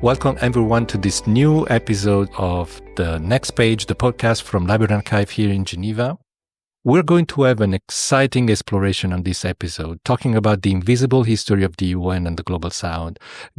Welcome everyone to this new episode of The Next Page, the podcast from Library Archive here in Geneva. We're going to have an exciting exploration on this episode, talking about the invisible history of the UN and the Global South,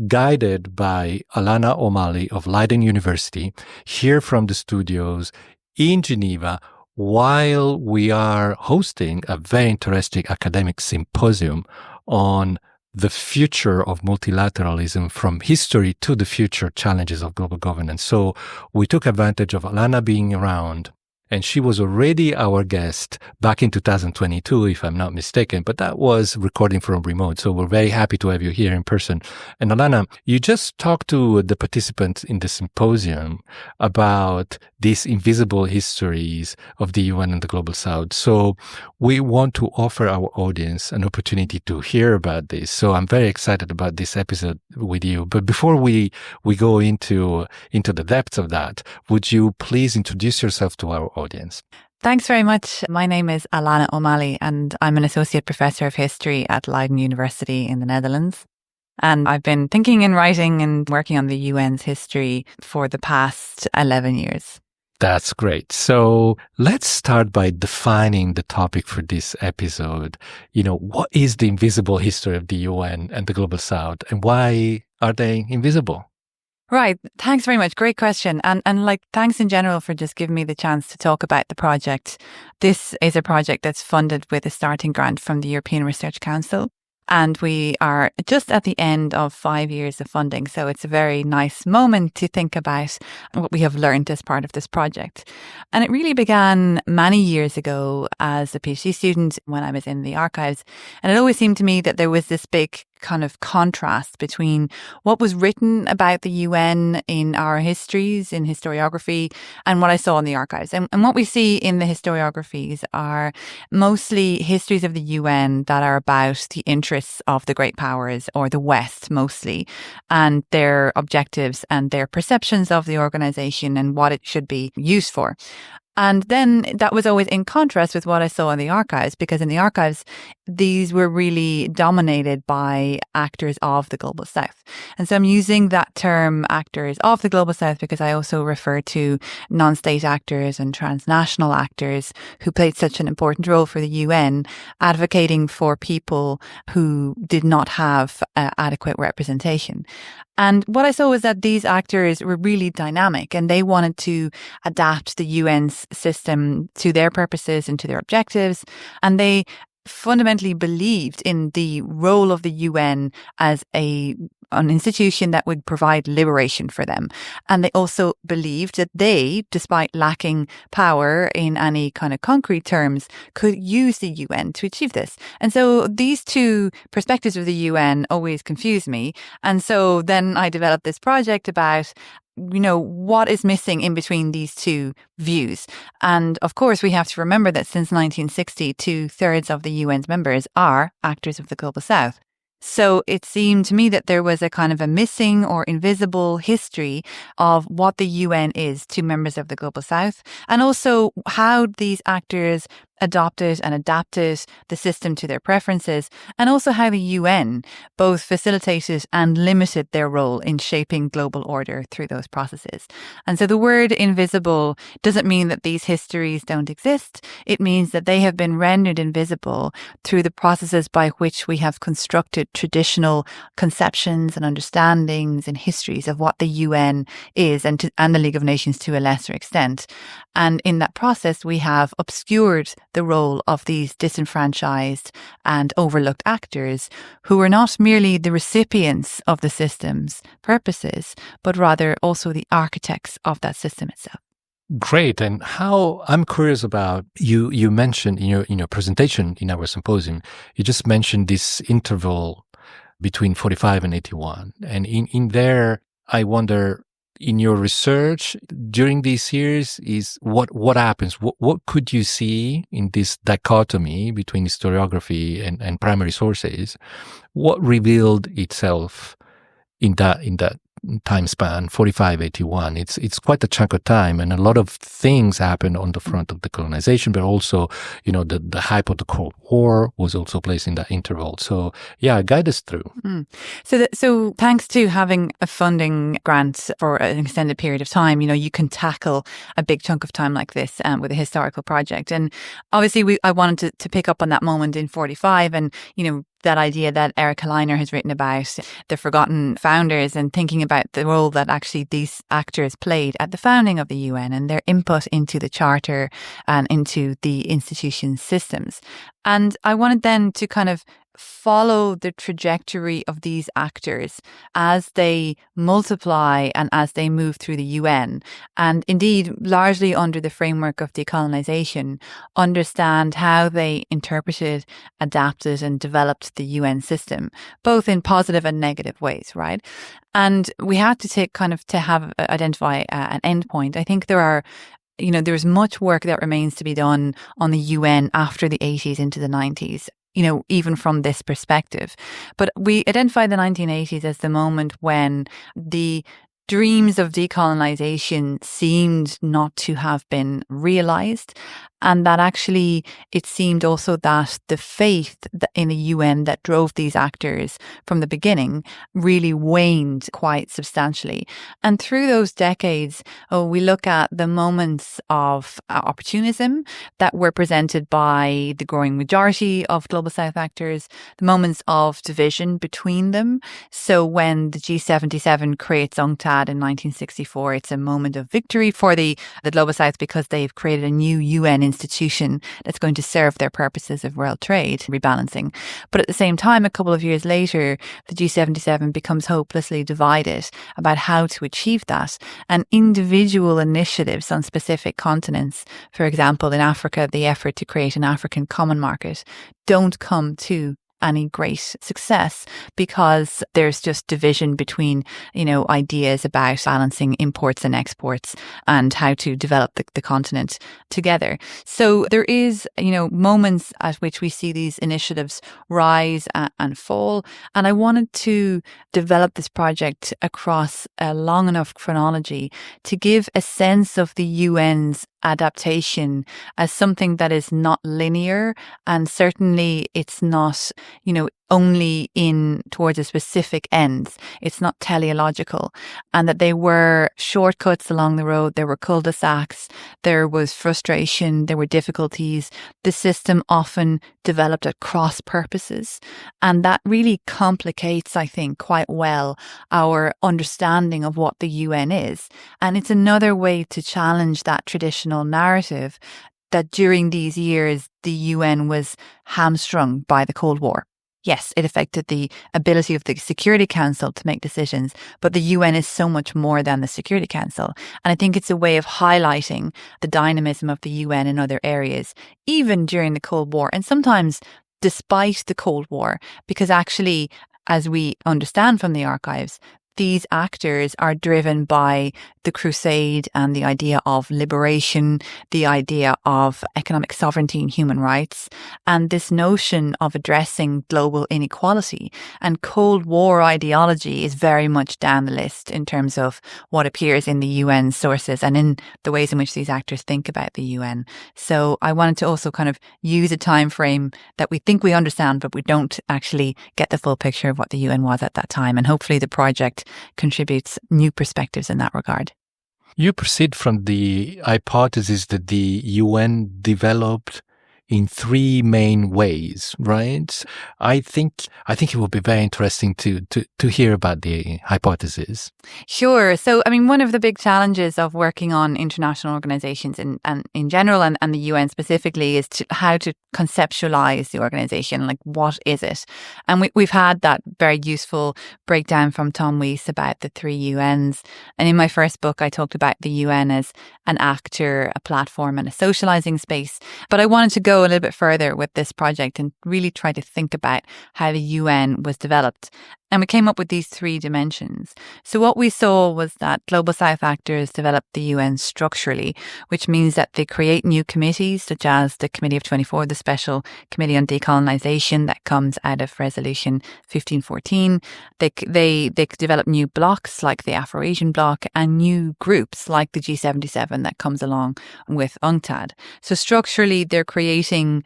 guided by Alanna O'Malley of Leiden University, here from the studios in Geneva, while we are hosting a very interesting academic symposium on the future of multilateralism, from history to the future challenges of global governance. So we took advantage of Alanna being around, and she was already our guest back in 2022, if I'm not mistaken, but that was recording from remote. So we're very happy to have you here in person. And Alanna, you just talked to the participants in the symposium about these invisible histories of the UN and the Global South. So we want to offer our audience an opportunity to hear about this. So I'm very excited about this episode with you. But before we go into the depths of that, would you please introduce yourself to our audience? Thanks very much. My name is Alanna O'Malley, and I'm an associate professor of history at Leiden University in the Netherlands. And I've been thinking and writing and working on the UN's history for the past 11 years. That's great. So let's start by defining the topic for this episode. What is the invisible history of the UN and the Global South, and why are they invisible? Right. Thanks very much. Great question. And thanks in general for just giving me the chance to talk about the project. This is a project that's funded with a starting grant from the European Research Council. And we are just at the end of 5 years of funding. So it's a very nice moment to think about what we have learned as part of this project. And it really began many years ago as a PhD student when I was in the archives. And it always seemed to me that there was this big kind of contrast between what was written about the UN in our histories, in historiography, and what I saw in the archives. And what we see in the historiographies are mostly histories of the UN that are about the interests of the great powers, or the West mostly, and their objectives and their perceptions of the organization and what it should be used for. And then that was always in contrast with what I saw in the archives, because in the archives, these were really dominated by actors of the Global South. And so I'm using that term, actors of the Global South, because I also refer to non-state actors and transnational actors who played such an important role for the UN, advocating for people who did not have adequate representation. And what I saw was that these actors were really dynamic, and they wanted to adapt the UN's system to their purposes and to their objectives. And they fundamentally believed in the role of the UN as an institution that would provide liberation for them. And they also believed that they, despite lacking power in any kind of concrete terms, could use the UN to achieve this. And so these two perspectives of the UN always confused me. And so then I developed this project about what is missing in between these two views. And of course, we have to remember that since 1960, 2/3 of the UN's members are actors of the Global South. So it seemed to me that there was a kind of a missing or invisible history of what the UN is to members of the Global South, and also how these actors adopted and adapted the system to their preferences, and also how the UN both facilitated and limited their role in shaping global order through those processes. And so the word invisible doesn't mean that these histories don't exist. It means that they have been rendered invisible through the processes by which we have constructed traditional conceptions and understandings and histories of what the UN is, and the League of Nations to a lesser extent. And in that process, we have obscured the role of these disenfranchised and overlooked actors who are not merely the recipients of the system's purposes, but rather also the architects of that system itself. Great. And how I'm curious about, you mentioned in your presentation in our symposium, you just mentioned this interval between 45 and 81. And in there, I wonder, in your research during these years, is what happens? What could you see in this dichotomy between historiography and primary sources? What revealed itself in that time span, 45, 81. It's quite a chunk of time, and a lot of things happened on the front of the colonization, but also, the hype of the Cold War was also placed in that interval. So yeah, guide us through. So thanks to having a funding grant for an extended period of time, you can tackle a big chunk of time like this with a historical project. And obviously I wanted to pick up on that moment in 45 and, that idea that Erika Leiner has written about the forgotten founders and thinking about the role that actually these actors played at the founding of the UN and their input into the charter and into the institution's systems. And I wanted then to kind of follow the trajectory of these actors as they multiply and as they move through the UN, and indeed largely under the framework of decolonization, understand how they interpreted, adapted and developed the UN system, both in positive and negative ways, right? And we had to identify an endpoint. I think there's much work that remains to be done on the UN after the 80s into the 90s. Even from this perspective. But we identify the 1980s as the moment when the dreams of decolonization seemed not to have been realized, and that actually it seemed also that the faith in the UN that drove these actors from the beginning really waned quite substantially. And through those decades, we look at the moments of opportunism that were presented by the growing majority of Global South actors, the moments of division between them. So when the G77 creates UNCTAD in 1964, it's a moment of victory for the Global South because they've created a new UN institution that's going to serve their purposes of world trade rebalancing. But at the same time, a couple of years later, the G77 becomes hopelessly divided about how to achieve that. And individual initiatives on specific continents, for example, in Africa, the effort to create an African common market, don't come to any great success because there's just division between, ideas about balancing imports and exports and how to develop the continent together. So there is, moments at which we see these initiatives rise and fall. And I wanted to develop this project across a long enough chronology to give a sense of the UN's adaptation as something that is not linear, and certainly it's not, only in towards a specific ends. It's not teleological, and that they were shortcuts along the road. There were cul-de-sacs, there was frustration, there were difficulties. The system often developed at cross purposes, and that really complicates, I think, quite well our understanding of what the UN is. And it's another way to challenge that traditional narrative that during these years the UN was hamstrung by the Cold War. Yes, it affected the ability of the Security Council to make decisions, but the UN is so much more than the Security Council. And I think it's a way of highlighting the dynamism of the UN in other areas, even during the Cold War, and sometimes despite the Cold War, because actually, as we understand from the archives, these actors are driven by the crusade and the idea of liberation, the idea of economic sovereignty and human rights, and this notion of addressing global inequality. And Cold War ideology is very much down the list in terms of what appears in the UN sources and in the ways in which these actors think about the UN. So I wanted to also kind of use a time frame that we think we understand, but we don't actually get the full picture of what the UN was at that time. And hopefully the project contributes new perspectives in that regard. You proceed from the hypothesis that the UN developed in three main ways, right? I think it would be very interesting to hear about the hypothesis. Sure. So, one of the big challenges of working on international organizations and in general and the UN specifically is how to conceptualize the organization. Like, what is it? And we've had that very useful breakdown from Tom Weiss about the three UNs. And in my first book, I talked about the UN as an actor, a platform, and a socializing space. But I wanted to go a little bit further with this project and really try to think about how the UN was developed. And we came up with these 3 dimensions. So what we saw was that Global South actors develop the UN structurally, which means that they create new committees, such as the Committee of 24, the Special Committee on Decolonisation that comes out of Resolution 1514. They develop new blocks like the Afro-Asian bloc and new groups like the G77 that comes along with UNCTAD. So structurally, they're creating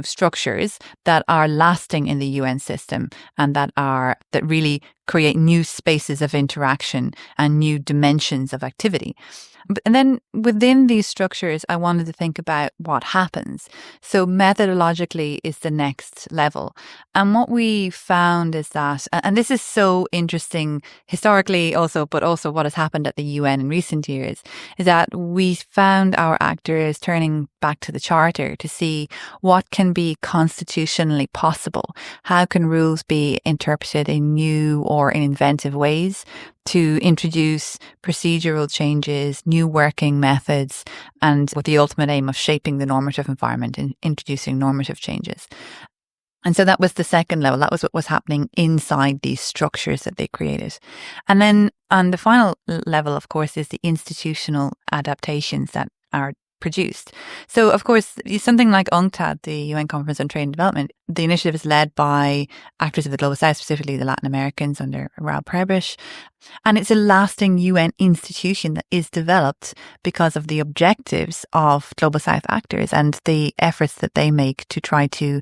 structures that are lasting in the UN system and that really create new spaces of interaction and new dimensions of activity. And then within these structures, I wanted to think about what happens. So methodologically is the next level. And what we found is that, and this is so interesting historically also, but also what has happened at the UN in recent years, is that we found our actors turning back to the Charter to see what can be constitutionally possible. How can rules be interpreted in new or in inventive ways to introduce procedural changes, new working methods, and with the ultimate aim of shaping the normative environment and introducing normative changes. And so that was the second level. That was what was happening inside these structures that they created. And then on the final level, of course, is the institutional adaptations that are produced. So, of course, something like UNCTAD, the UN Conference on Trade and Development, the initiative is led by actors of the Global South, specifically the Latin Americans under Raul Prebisch. And it's a lasting UN institution that is developed because of the objectives of Global South actors and the efforts that they make to try to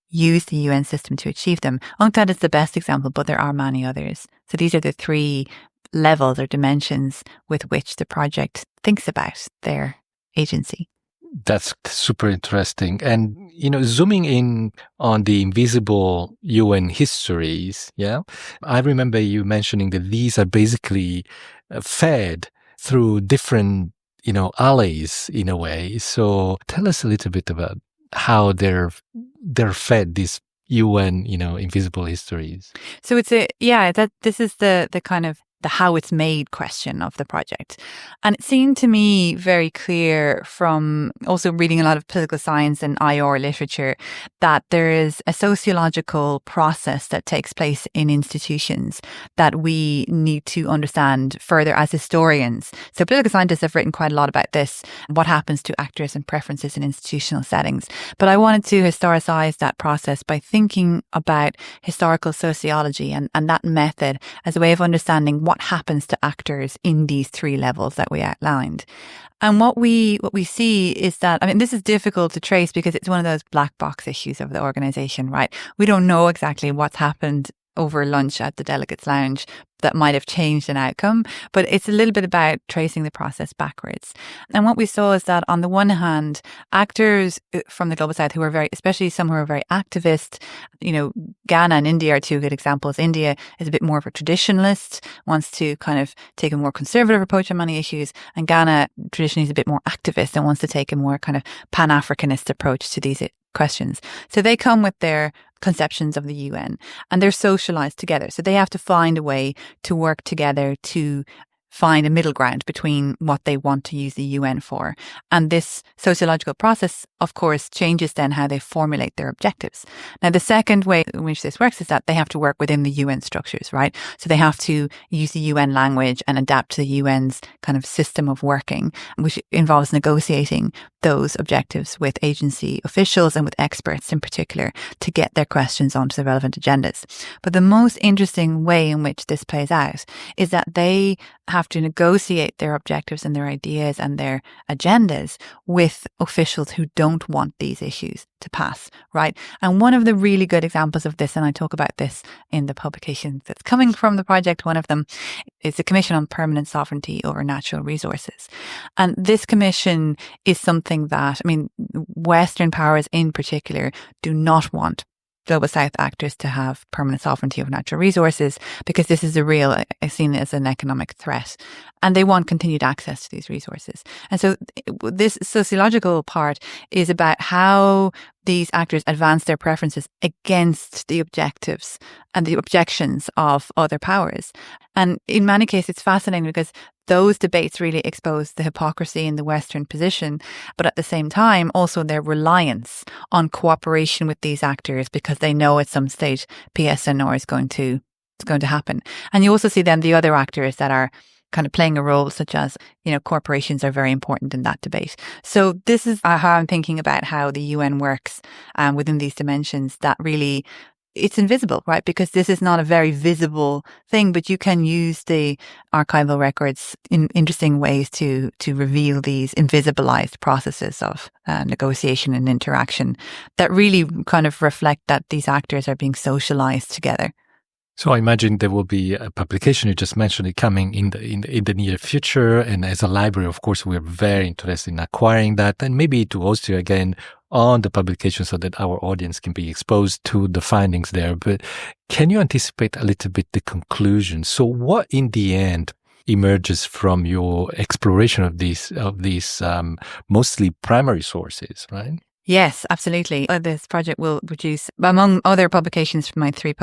use the UN system to achieve them. UNCTAD is the best example, but there are many others. So these are the 3 levels or dimensions with which the project thinks about their agency. That's super interesting. And, zooming in on the invisible UN histories, I remember you mentioning that these are basically fed through different, alleys in a way. So tell us a little bit about how they're fed these UN, invisible histories. So this is the kind of the how it's made question of the project. And it seemed to me very clear from also reading a lot of political science and IR literature that there is a sociological process that takes place in institutions that we need to understand further as historians. So political scientists have written quite a lot about this, what happens to actors and preferences in institutional settings. But I wanted to historicize that process by thinking about historical sociology and that method as a way of understanding what happens to actors in these 3 levels that we outlined. And what we see is that, this is difficult to trace because it's one of those black box issues of the organization, right? We don't know exactly what's happened over lunch at the Delegates Lounge that might have changed an outcome, but it's a little bit about tracing the process backwards. And what we saw is that on the one hand, actors from the Global South who are especially some who are very activist, Ghana and India are 2 good examples. India is a bit more of a traditionalist, wants to kind of take a more conservative approach on many issues, and Ghana traditionally is a bit more activist and wants to take a more kind of Pan-Africanist approach to these questions. So they come with their conceptions of the UN and they're socialized together. So they have to find a way to work together to find a middle ground between what they want to use the UN for. And this sociological process, of course, changes then how they formulate their objectives. Now, the second way in which this works is that they have to work within the UN structures, right? So they have to use the UN language and adapt to the UN's kind of system of working, which involves negotiating those objectives with agency officials and with experts in particular to get their questions onto the relevant agendas. But the most interesting way in which this plays out is that they have to negotiate their objectives and their ideas and their agendas with officials who don't want these issues to pass, right? And one of the really good examples of this, and I talk about this in the publication that's coming from the project, one of them is the Commission on Permanent Sovereignty over Natural Resources. And this commission is something that, Western powers in particular do not want Global South actors to have permanent sovereignty over natural resources because this is seen as an economic threat. And they want continued access to these resources. And so this sociological part is about how these actors advance their preferences against the objectives and the objections of other powers. And in many cases, it's fascinating because those debates really expose the hypocrisy in the Western position, but at the same time, also their reliance on cooperation with these actors because they know at some stage PSNR is going to going to happen. And you also see then the other actors that are kind of playing a role, such as, corporations are very important in that debate. So this is how I'm thinking about how the UN works within these dimensions, that really it's invisible, right? Because this is not a very visible thing, but you can use the archival records in interesting ways to reveal these invisibilized processes of negotiation and interaction that really kind of reflect that these actors are being socialized together. So I imagine there will be a publication, you just mentioned it, coming in the near future. And as a library, of course, we're very interested in acquiring that and maybe to host you again on the publication so that our audience can be exposed to the findings there. But can you anticipate a little bit the conclusion? So what in the end emerges from your exploration of these mostly primary sources, right? Yes, absolutely. This project will produce, among other publications from my 3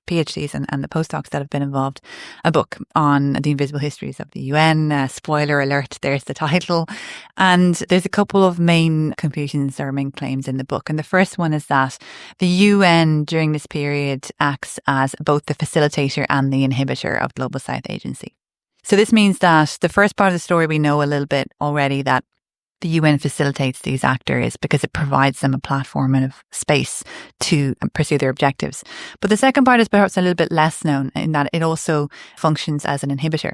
PhDs and the postdocs that have been involved, a book on the invisible histories of the UN. Spoiler alert, there's the title. And there's a couple of main conclusions or main claims in the book. And the first one is that the UN during this period acts as both the facilitator and the inhibitor of Global South Agency. So this means that the first part of the story, we know a little bit already, that the UN facilitates these actors because it provides them a platform and a space to pursue their objectives. But the second part is perhaps a little bit less known, in that it also functions as an inhibitor.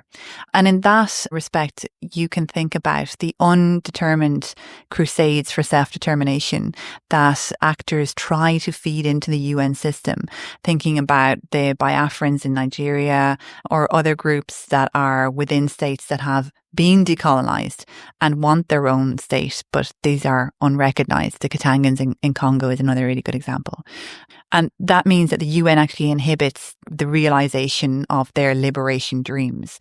And in that respect, you can think about the undetermined crusades for self-determination that actors try to feed into the UN system, thinking about the Biafrans in Nigeria or other groups that are within states that have been decolonized and want their own state, but these are unrecognized. The Katangans in Congo is another really good example. And that means that the UN actually inhibits the realization of their liberation dreams.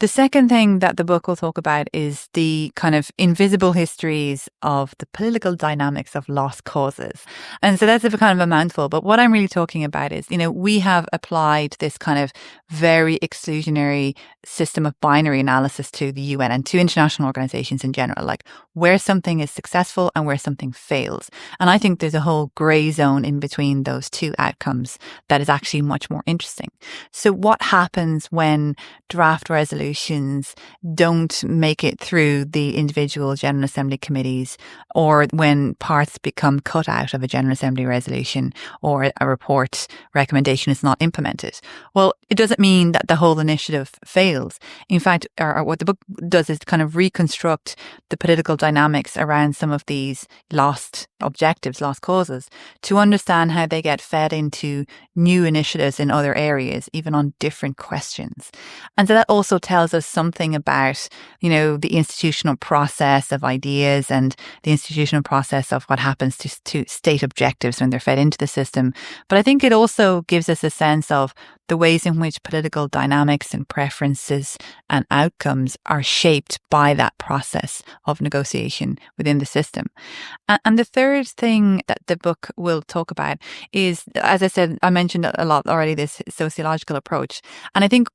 The second thing that the book will talk about is the kind of invisible histories of the political dynamics of lost causes. And so that's a kind of a mouthful, but what I'm really talking about is, we have applied this kind of very exclusionary system of binary analysis to the UN and to international organizations in general, like where something is successful and where something fails. And I think there's a whole grey zone in between those two outcomes that is actually much more interesting. So what happens when draft resolutions don't make it through the individual General Assembly committees, or when parts become cut out of a General Assembly resolution or a report recommendation is not implemented? Well, it doesn't mean that the whole initiative fails. In fact, or what the book does is kind of reconstruct the political dynamics around some of these lost objectives, lost causes, to understand how they get fed into new initiatives in other areas, even on different questions. And so that also tells us something about, the institutional process of ideas and the institutional process of what happens to state objectives when they're fed into the system. But I think it also gives us a sense of the ways in which political dynamics and preferences and outcomes are shaped by that process of negotiation within the system. And the third thing that the book will talk about is, as I said, I mentioned a lot already, this sociological approach. And I think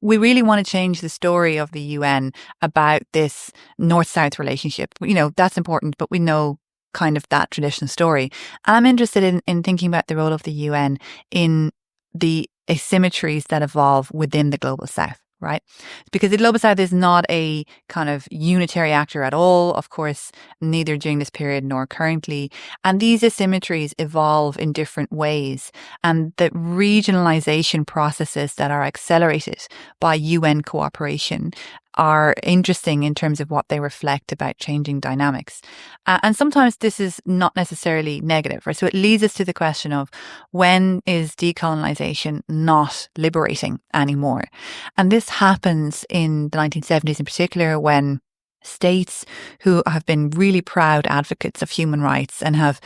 we really want to change the story of the UN about this North-South relationship. That's important, but we know kind of that traditional story. And I'm interested in thinking about the role of the UN in the asymmetries that evolve within the Global South, right? Because the Global South is not a kind of unitary actor at all, of course, neither during this period nor currently. And these asymmetries evolve in different ways. And the regionalization processes that are accelerated by UN cooperation are interesting in terms of what they reflect about changing dynamics. And sometimes this is not necessarily negative, right? So it leads us to the question of, when is decolonization not liberating anymore? And this happens in the 1970s in particular, when states who have been really proud advocates of human rights and have,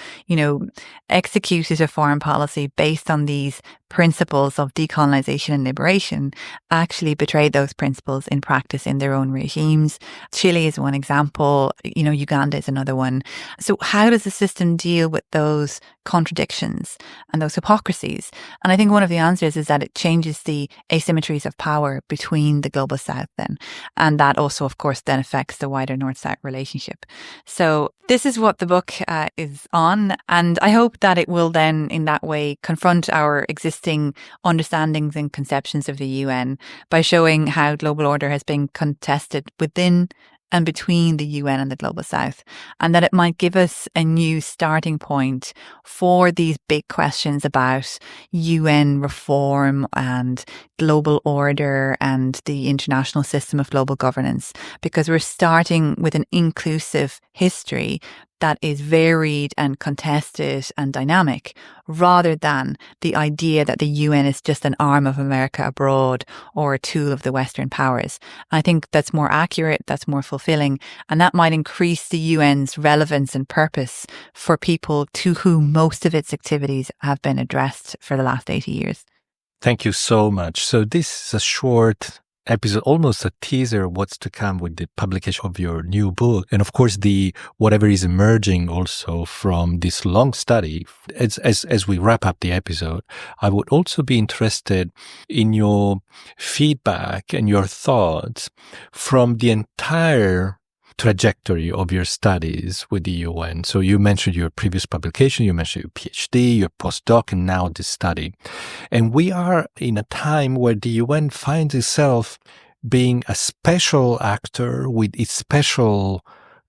executed a foreign policy based on these principles of decolonization and liberation actually betrayed those principles in practice in their own regimes. Chile is one example, Uganda is another one. So how does the system deal with those contradictions and those hypocrisies? And I think one of the answers is that it changes the asymmetries of power between the Global South then. And that also, of course, then affects the wider North-South relationship. So this is what the book is on. And I hope that it will then, in that way, confront our existing existing understandings and conceptions of the UN by showing how global order has been contested within and between the UN and the Global South, and that it might give us a new starting point for these big questions about UN reform and global order and the international system of global governance, because we're starting with an inclusive history that is varied and contested and dynamic, rather than the idea that the UN is just an arm of America abroad or a tool of the Western powers. I think that's more accurate, that's more fulfilling, and that might increase the UN's relevance and purpose for people to whom most of its activities have been addressed for the last 80 years. Thank you so much. So this is a short episode, almost a teaser of what's to come with the publication of your new book. And of course, whatever is emerging also from this long study. As we wrap up the episode, I would also be interested in your feedback and your thoughts from the entire trajectory of your studies with the UN. So you mentioned your previous publication, you mentioned your PhD, your postdoc, and now this study. And we are in a time where the UN finds itself being a special actor with its special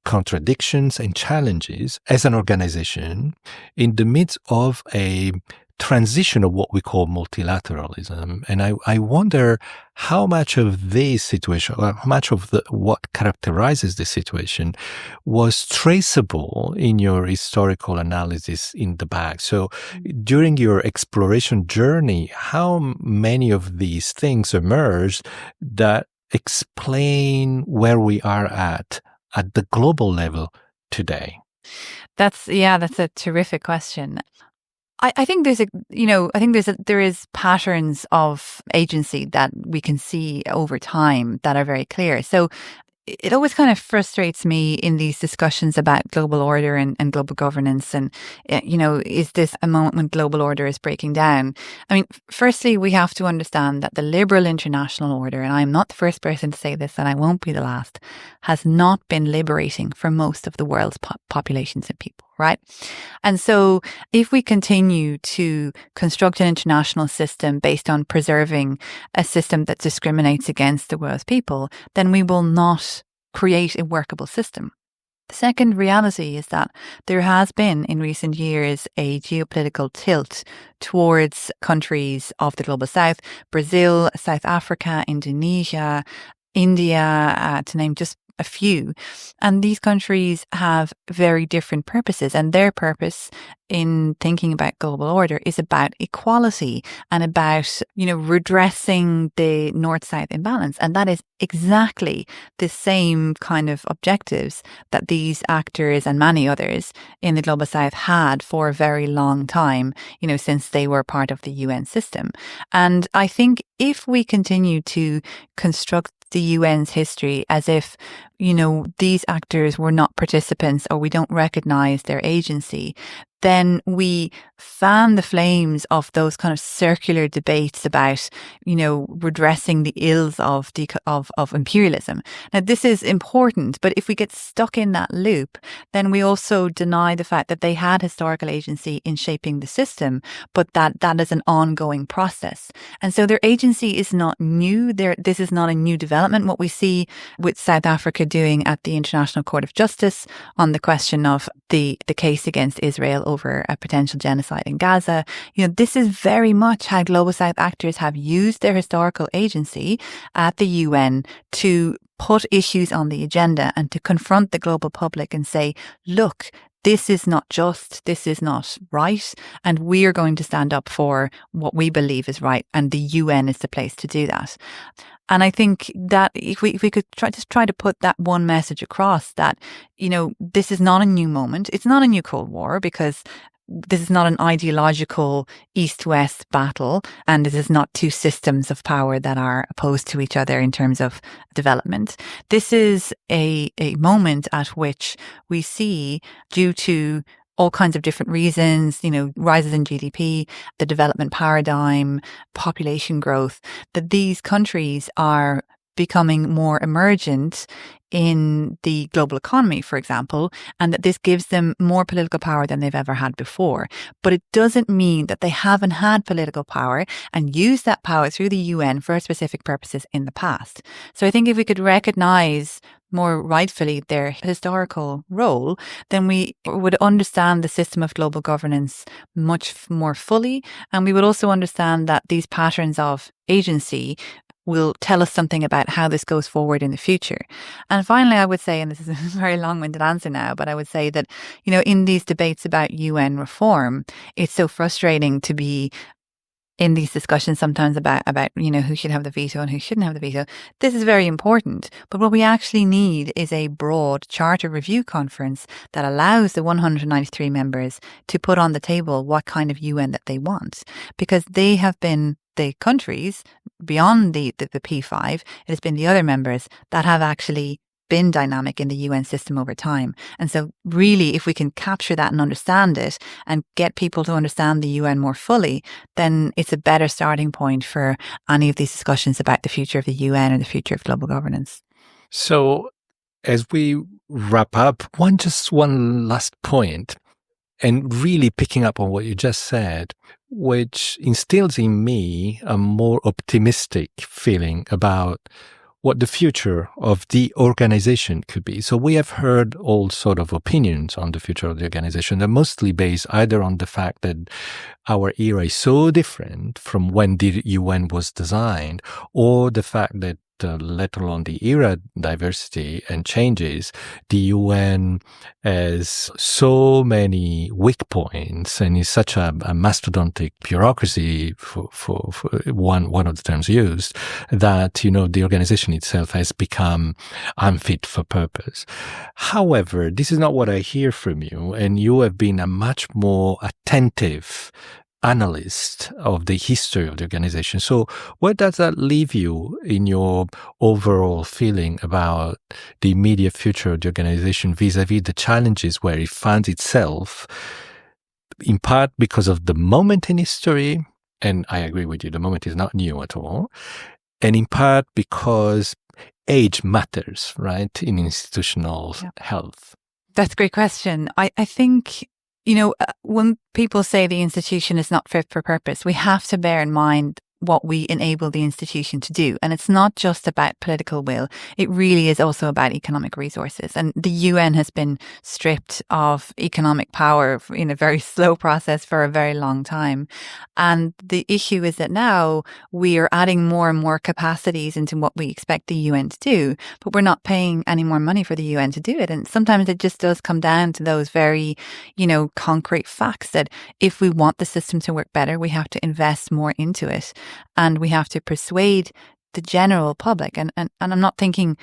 contradictions and challenges as an organization in the midst of a transition of what we call multilateralism. And I wonder how much of this situation, or how much of what characterizes the situation was traceable in your historical analysis in the back. So during your exploration journey, how many of these things emerged that explain where we are at the global level today? That's a terrific question. I think there is patterns of agency that we can see over time that are very clear. So it always kind of frustrates me in these discussions about global order and global governance. And, is this a moment when global order is breaking down? I mean, firstly, we have to understand that the liberal international order, and I'm not the first person to say this, and I won't be the last, has not been liberating for most of the world's populations and people, right? And so if we continue to construct an international system based on preserving a system that discriminates against the world's people, then we will not create a workable system. The second reality is that there has been in recent years a geopolitical tilt towards countries of the Global South, Brazil, South Africa, Indonesia, India, to name just a few. And these countries have very different purposes, and their purpose in thinking about global order is about equality and about, redressing the north-south imbalance. And that is exactly the same kind of objectives that these actors and many others in the Global South had for a very long time, since they were part of the UN system. And I think if we continue to construct the UN's history as if, these actors were not participants or we don't recognize their agency, then we fan the flames of those kind of circular debates about, redressing the ills of imperialism. Now, this is important, but if we get stuck in that loop, then we also deny the fact that they had historical agency in shaping the system, but that is an ongoing process. And so their agency is not new. This is not a new development. What we see with South Africa doing at the International Court of Justice on the question of the case against Israel over a potential genocide in Gaza, this is very much how Global South actors have used their historical agency at the UN to put issues on the agenda and to confront the global public and say, look, this is not just, this is not right, and we are going to stand up for what we believe is right, and the UN is the place to do that. And I think that if we could try to put that one message across, that, this is not a new moment. It's not a new Cold War, because this is not an ideological East-West battle, and this is not two systems of power that are opposed to each other in terms of development. This is a moment at which we see, due to all kinds of different reasons, rises in GDP, the development paradigm, population growth, that these countries are becoming more emergent in the global economy, for example, and that this gives them more political power than they've ever had before. But it doesn't mean that they haven't had political power and used that power through the UN for specific purposes in the past. So I think if we could recognise more rightfully their historical role, then we would understand the system of global governance much more fully. And we would also understand that these patterns of agency will tell us something about how this goes forward in the future. And finally, I would say, and this is a very long-winded answer now, but I would say that, in these debates about UN reform, it's so frustrating to be in these discussions sometimes about who should have the veto and who shouldn't have the veto. This is very important, but what we actually need is a broad charter review conference that allows the 193 members to put on the table what kind of UN that they want, because they have been the countries beyond the P5, it has been the other members that have actually been dynamic in the UN system over time. And so really, if we can capture that and understand it and get people to understand the UN more fully, then it's a better starting point for any of these discussions about the future of the UN or the future of global governance. So as we wrap up, one last point, and really picking up on what you just said, which instills in me a more optimistic feeling about what the future of the organization could be. So we have heard all sort of opinions on the future of the organization. They're mostly based either on the fact that our era is so different from when the UN was designed, or the fact that let alone the era diversity and changes, the UN has so many weak points and is such a mastodontic bureaucracy for one of the terms used, that the organization itself has become unfit for purpose. However, this is not what I hear from you, and you have been a much more attentive analyst of the history of the organization. So where does that leave you in your overall feeling about the immediate future of the organization vis-a-vis the challenges where it finds itself, in part because of the moment in history, and I agree with you, the moment is not new at all, and in part because age matters, right, in institutional health? That's a great question. I think when people say the institution is not fit for purpose, we have to bear in mind what we enable the institution to do. And it's not just about political will. It really is also about economic resources. And the UN has been stripped of economic power in a very slow process for a very long time. And the issue is that now we are adding more and more capacities into what we expect the UN to do, but we're not paying any more money for the UN to do it. And sometimes it just does come down to those very, concrete facts that if we want the system to work better, we have to invest more into it. And we have to persuade the general public. And I'm not thinking,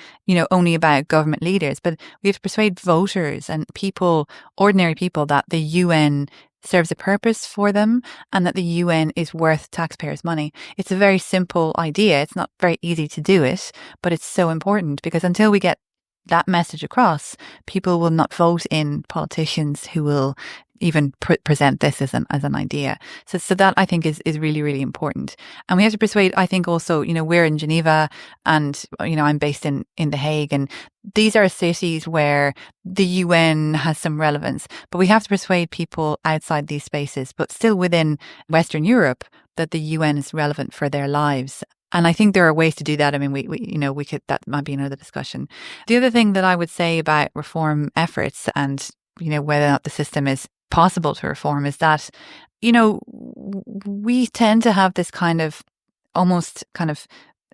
only about government leaders, but we have to persuade voters and people, ordinary people, that the UN serves a purpose for them and that the UN is worth taxpayers' money. It's a very simple idea. It's not very easy to do it, but it's so important, because until we get that message across, people will not vote in politicians who will even present this as an idea. So that, I think, is really, really important. And we have to persuade, I think also, we're in Geneva and, I'm based in The Hague, and these are cities where the UN has some relevance, but we have to persuade people outside these spaces, but still within Western Europe, that the UN is relevant for their lives. And I think there are ways to do that. I mean, we could, that might be another discussion. The other thing that I would say about reform efforts and, whether or not the system is possible to reform is that, we tend to have this almost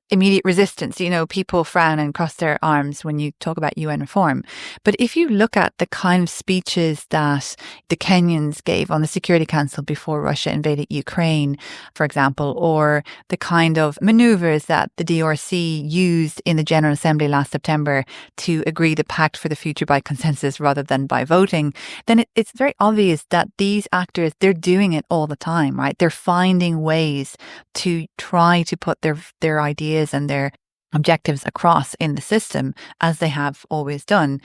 immediate resistance. People frown and cross their arms when you talk about UN reform. But if you look at the kind of speeches that the Kenyans gave on the Security Council before Russia invaded Ukraine, for example, or the kind of maneuvers that the DRC used in the General Assembly last September to agree the pact for the future by consensus rather than by voting, then it's very obvious that these actors, they're doing it all the time, right? They're finding ways to try to put their ideas and their objectives across in the system, as they have always done.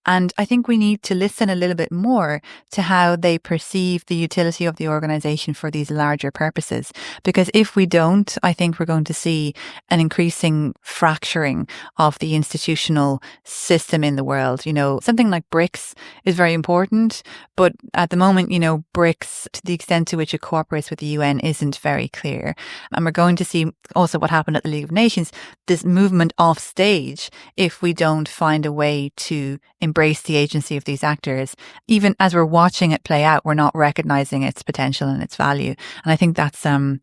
And I think we need to listen a little bit more to how they perceive the utility of the organization for these larger purposes. Because if we don't, I think we're going to see an increasing fracturing of the institutional system in the world. You know, something like BRICS is very important, but at the moment, you know, BRICS, to the extent to which it cooperates with the UN, isn't very clear. And we're going to see also what happened at the League of Nations, this movement off stage, if we don't find a way to embrace the agency of these actors. Even as we're watching it play out, we're not recognizing its potential and its value. And I think that's a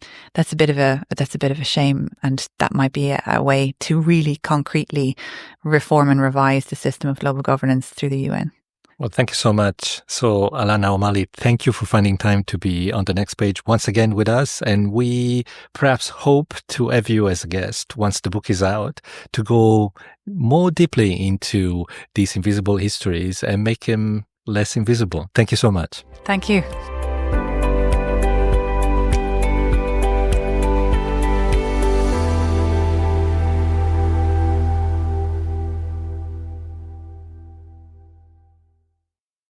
bit of a shame. And that might be a way to really concretely reform and revise the system of global governance through the UN. Well, thank you so much. So, Alanna O'Malley, thank you for finding time to be on the next page once again with us. And we perhaps hope to have you as a guest once the book is out to go more deeply into these invisible histories and make them less invisible. Thank you so much. Thank you.